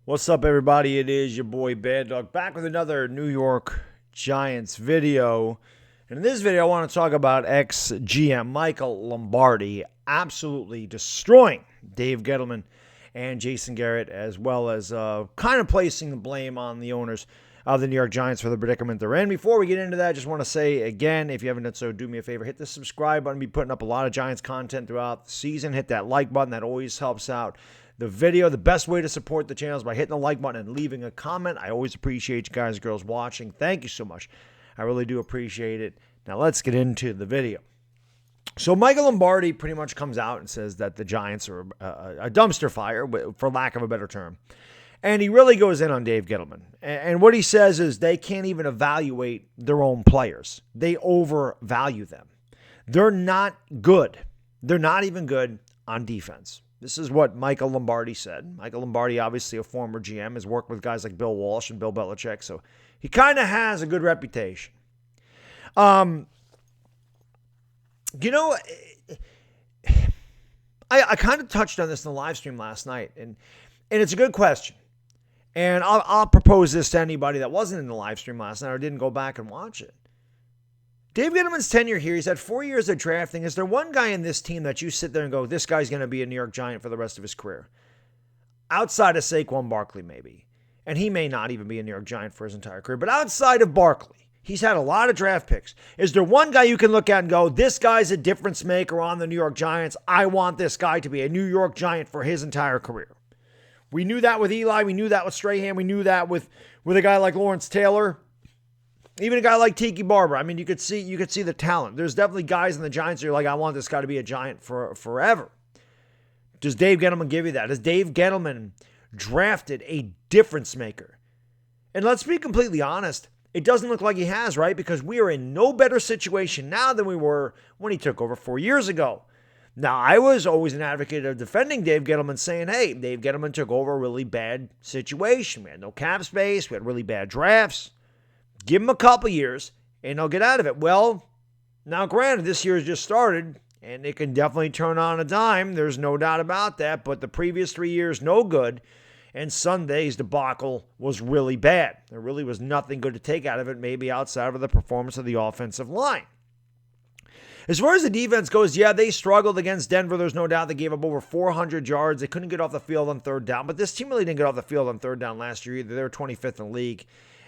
What's up, everybody? It is your boy Baddog back with another New York Giants video. And in this video, I want to talk about ex-GM Michael Lombardi absolutely destroying Dave Gettleman and Jason Garrett, as well as kind of placing the blame on the owners of the New York Giants for the predicament they're in. Before we get into that, I just want to say again, if you haven't done so, do me a favor, hit the subscribe button. I'll be putting up a lot of Giants content throughout the season. Hit that like button. That always helps out the video. The best way to support the channel is by hitting the like button and leaving a comment. I always appreciate you guys and girls watching. Thank you so much. I really do appreciate it. Now let's get into the video. So Michael Lombardi pretty much comes out and says that the Giants are a dumpster fire, for lack of a better term. And he really goes in on Dave Gettleman. And what he says is they can't even evaluate their own players. They overvalue them. They're not good. They're not even good on defense. This is what Michael Lombardi said. Michael Lombardi, obviously a former GM, has worked with guys like Bill Walsh and Bill Belichick, so he kind of has a good reputation. I kind of touched on this in the live stream last night, and it's a good question. And I'll propose this to anybody that wasn't in the live stream last night or didn't go back and watch it. Dave Gettleman's tenure here, he's had 4 years of drafting. Is there one guy in this team that you sit there and go, this guy's going to be a New York Giant for the rest of his career? Outside of Saquon Barkley, maybe. And he may not even be a New York Giant for his entire career. But outside of Barkley, he's had a lot of draft picks. Is there one guy you can look at and go, this guy's a difference maker on the New York Giants? I want this guy to be a New York Giant for his entire career. We knew that with Eli. We knew that with Strahan. We knew that with a guy like Lawrence Taylor. Even a guy like Tiki Barber. I mean, you could see the talent. There's definitely guys in the Giants that are like, I want this guy to be a Giant for forever. Does Dave Gettleman give you that? Has Dave Gettleman drafted a difference maker? And let's be completely honest, it doesn't look like he has, right? Because we are in no better situation now than we were when he took over 4 years ago. Now, I was always an advocate of defending Dave Gettleman, saying, hey, Dave Gettleman took over a really bad situation. We had no cap space. We had really bad drafts. Give him a couple years, and they'll get out of it. Well, now granted, this year has just started, and it can definitely turn on a dime. There's no doubt about that. But the previous 3 years, no good. And Sunday's debacle was really bad. There really was nothing good to take out of it, maybe outside of the performance of the offensive line. As far as the defense goes, yeah, they struggled against Denver. There's no doubt they gave up over 400 yards. They couldn't get off the field on third down. But this team really didn't get off the field on third down last year either. They were 25th in the league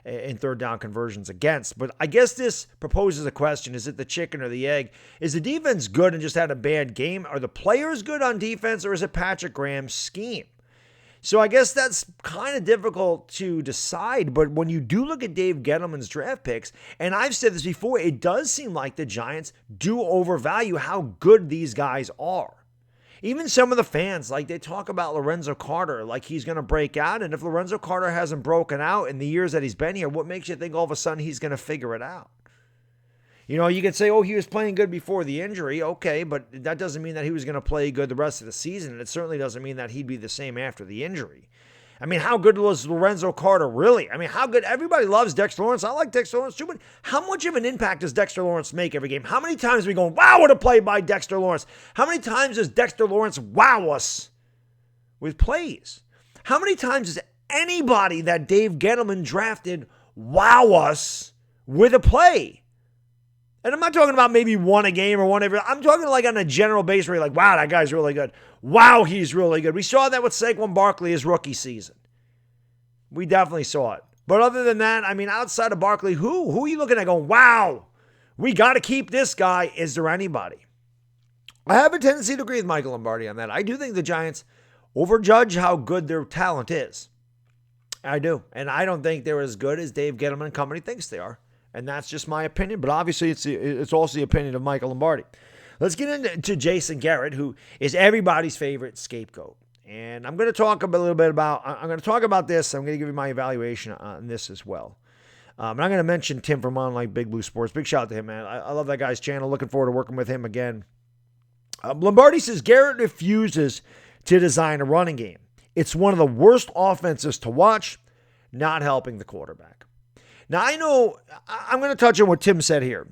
in third down conversions against. But I guess this proposes a question. Is it the chicken or the egg? Is the defense good and just had a bad game? Are the players good on defense, or is it Patrick Graham's scheme? So I guess that's kind of difficult to decide. But when you do look at Dave Gettleman's draft picks, and I've said this before, it does seem like the Giants do overvalue how good these guys are. Even some of the fans, like they talk about Lorenzo Carter, like he's going to break out. And if Lorenzo Carter hasn't broken out in the years that he's been here, what makes you think all of a sudden he's going to figure it out? You know, you could say, oh, he was playing good before the injury. Okay, but that doesn't mean that he was going to play good the rest of the season. And it certainly doesn't mean that he'd be the same after the injury. I mean, how good was Lorenzo Carter really? I mean, how good? Everybody loves Dexter Lawrence. I like Dexter Lawrence too, but how much of an impact does Dexter Lawrence make every game? How many times are we going, wow, what a play by Dexter Lawrence? How many times does Dexter Lawrence wow us with plays? How many times does anybody that Dave Gettleman drafted wow us with a play? And I'm not talking about maybe one a game or one every. I'm talking like on a general base where you're like, wow, that guy's really good. Wow, he's really good. We saw that with Saquon Barkley his rookie season. We definitely saw it. But other than that, I mean, outside of Barkley, who are you looking at going, wow, we got to keep this guy? Is there anybody? I have a tendency to agree with Michael Lombardi on that. I do think the Giants overjudge how good their talent is. I do. And I don't think they're as good as Dave Gettleman and company thinks they are. And that's just my opinion, but obviously it's also the opinion of Michael Lombardi. Let's get into Jason Garrett, who is everybody's favorite scapegoat. And I'm going to talk a little bit about, I'm going to talk about this. I'm going to give you my evaluation on this as well. And I'm going to mention Tim from Online Big Blue Sports. Big shout out to him, man. I love that guy's channel. Looking forward to working with him again. Lombardi says Garrett refuses to design a running game. It's one of the worst offenses to watch, not helping the quarterback. Now, I know I'm going to touch on what Tim said here,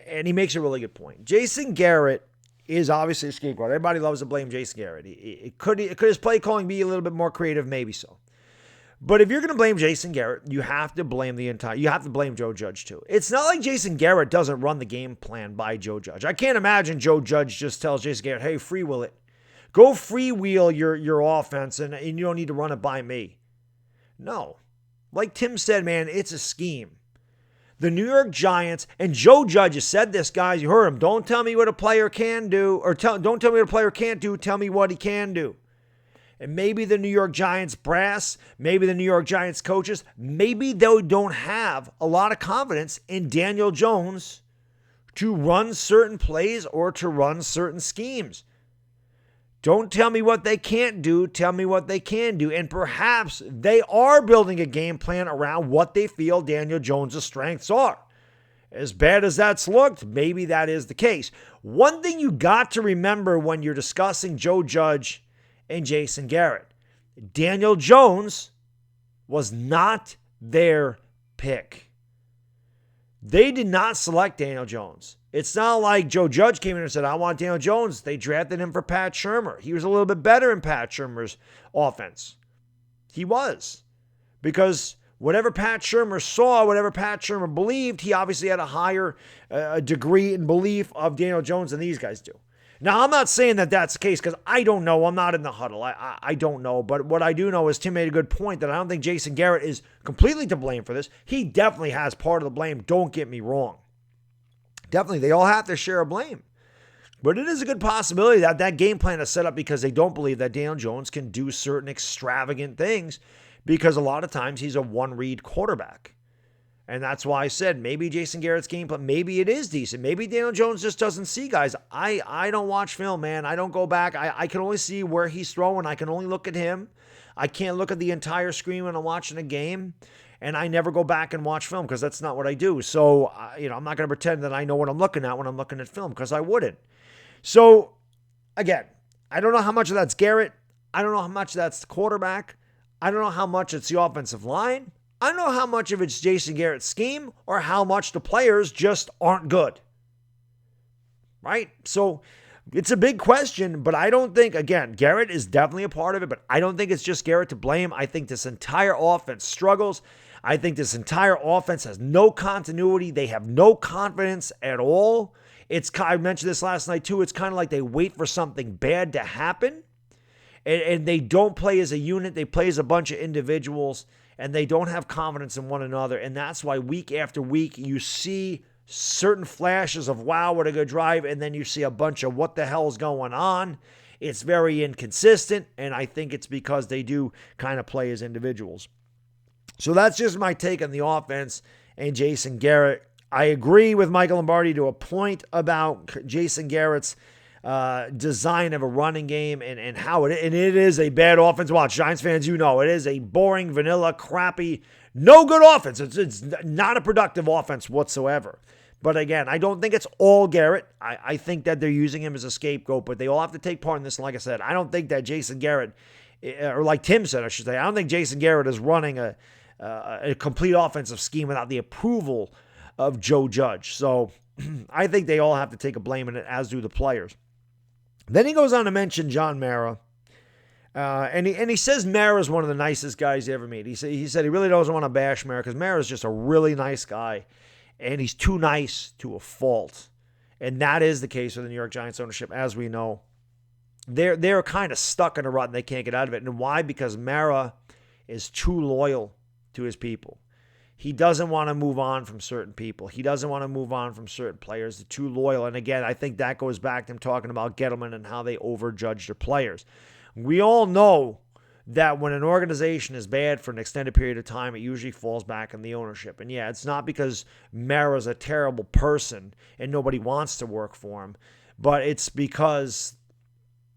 and he makes a really good point. Jason Garrett is obviously a scapegoat. Everybody loves to blame Jason Garrett. Could his play calling be a little bit more creative? Maybe so. But if you're going to blame Jason Garrett, you have to blame Joe Judge too. It's not like Jason Garrett doesn't run the game plan by Joe Judge. I can't imagine Joe Judge just tells Jason Garrett, hey, freewheel it. Go freewheel your offense and you don't need to run it by me. No. Like Tim said, man, it's a scheme. The New York Giants, and Joe Judge has said this, guys, you heard him. Don't tell me what a player can do, or don't tell me what a player can't do. Tell me what he can do. And maybe the New York Giants brass, maybe the New York Giants coaches, maybe they don't have a lot of confidence in Daniel Jones to run certain plays or to run certain schemes. Don't tell me what they can't do. Tell me what they can do. And perhaps they are building a game plan around what they feel Daniel Jones' strengths are. As bad as that's looked, maybe that is the case. One thing you got to remember when you're discussing Joe Judge and Jason Garrett, Daniel Jones was not their pick. They did not select Daniel Jones. It's not like Joe Judge came in and said, I want Daniel Jones. They drafted him for Pat Shurmur. He was a little bit better in Pat Shurmur's offense. He was. Because whatever Pat Shurmur saw, whatever Pat Shurmur believed, he obviously had a higher degree in belief of Daniel Jones than these guys do. Now, I'm not saying that that's the case because I don't know. I'm not in the huddle. I don't know. But what I do know is Tim made a good point that I don't think Jason Garrett is completely to blame for this. He definitely has part of the blame. Don't get me wrong. Definitely, they all have to share a blame. But it is a good possibility that that game plan is set up because they don't believe that Daniel Jones can do certain extravagant things because a lot of times he's a one-read quarterback. And that's why I said maybe Jason Garrett's game plan, maybe it is decent. Maybe Daniel Jones just doesn't see guys. I don't watch film, man. I don't go back. I can only see where he's throwing. I can only look at him. I can't look at the entire screen when I'm watching a game. And I never go back and watch film because that's not what I do. So, I'm not going to pretend that I know what I'm looking at when I'm looking at film because I wouldn't. So, again, I don't know how much of that's Garrett. I don't know how much that's the quarterback. I don't know how much it's the offensive line. I don't know how much of it's Jason Garrett's scheme or how much the players just aren't good. Right? So, it's a big question, but I don't think, again, Garrett is definitely a part of it, but I don't think it's just Garrett to blame. I think this entire offense struggles. I think this entire offense has no continuity. They have no confidence at all. I mentioned this last night too. It's kind of like they wait for something bad to happen, and they don't play as a unit. They play as a bunch of individuals, and they don't have confidence in one another. And that's why week after week you see certain flashes of, wow, what a good drive, and then you see a bunch of what the hell is going on. It's very inconsistent, and I think it's because they do kind of play as individuals. So that's just my take on the offense and Jason Garrett. I agree with Michael Lombardi to a point about Jason Garrett's design of a running game and how it is a bad offense. Watch, Giants fans, it is a boring, vanilla, crappy, no good offense. It's not a productive offense whatsoever. But again, I don't think it's all Garrett. I think that they're using him as a scapegoat, but they all have to take part in this. And like I said, I don't think that Jason Garrett, or like Tim said, I should say, I don't think Jason Garrett is running a complete offensive scheme without the approval of Joe Judge. So I think they all have to take a blame in it, as do the players. Then he goes on to mention John Mara. And he says Mara is one of the nicest guys you ever meet. He said he really doesn't want to bash Mara because Mara is just a really nice guy. And he's too nice to a fault. And that is the case with the New York Giants ownership, as we know. They're kind of stuck in a rut and they can't get out of it. And why? Because Mara is too loyal to his people. He doesn't want to move on from certain people. He doesn't want to move on from certain players. They're too loyal. And again, I think that goes back to him talking about Gettleman and how they overjudge their players. We all know that when an organization is bad for an extended period of time, it usually falls back on the ownership. And yeah, it's not because Mara's a terrible person and nobody wants to work for him, but it's because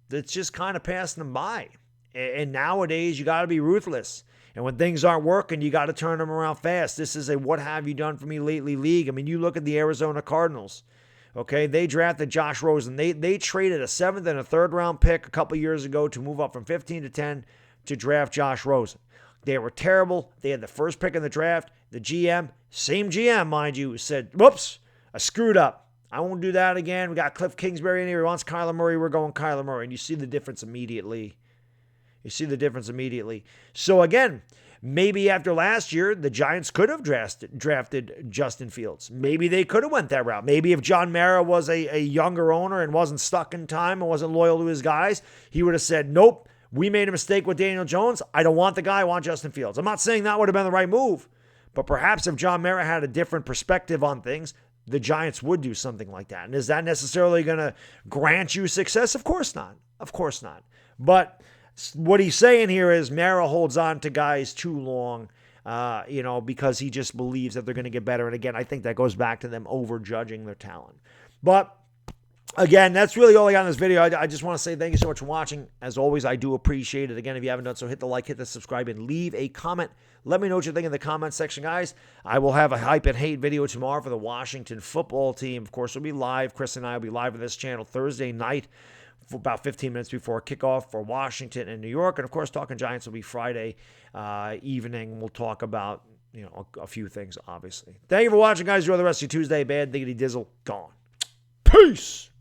it's just kind of passing them by. And nowadays, you got to be ruthless. And when things aren't working, you got to turn them around fast. This is a what have you done for me lately league. I mean, you look at the Arizona Cardinals. Okay, they drafted Josh Rosen. They traded a 7th and a 3rd round pick a couple years ago to move up from 15 to 10 to draft Josh Rosen. They were terrible. They had the first pick in the draft. The GM, same GM, mind you, said, whoops, I screwed up. I won't do that again. We got Cliff Kingsbury in here. He wants Kyler Murray. We're going Kyler Murray. And you see the difference immediately. So again, Maybe after last year, the Giants could have drafted Justin Fields. Maybe they could have went that route. Maybe if John Mara was a younger owner and wasn't stuck in time and wasn't loyal to his guys, he would have said, nope, we made a mistake with Daniel Jones. I don't want the guy. I want Justin Fields. I'm not saying that would have been the right move, but perhaps if John Mara had a different perspective on things, the Giants would do something like that. And is that necessarily going to grant you success? Of course not. Of course not. But what he's saying here is Mara holds on to guys too long, because he just believes that they're going to get better. And again, I think that goes back to them overjudging their talent. But again, that's really all I got in this video. I just want to say thank you so much for watching. As always, I do appreciate it. Again, if you haven't done so, hit the like, hit the subscribe, and leave a comment. Let me know what you think in the comment section, guys. I will have a hype and hate video tomorrow for the Washington football team. Of course, we'll be live. Chris and I will be live on this channel Thursday night for about 15 minutes before kickoff for Washington and New York. And, of course, Talking Giants will be Friday evening. We'll talk about, a few things, obviously. Thank you for watching, guys. Enjoy the rest of your Tuesday. Bad Diggity Dizzle. Gone. Peace.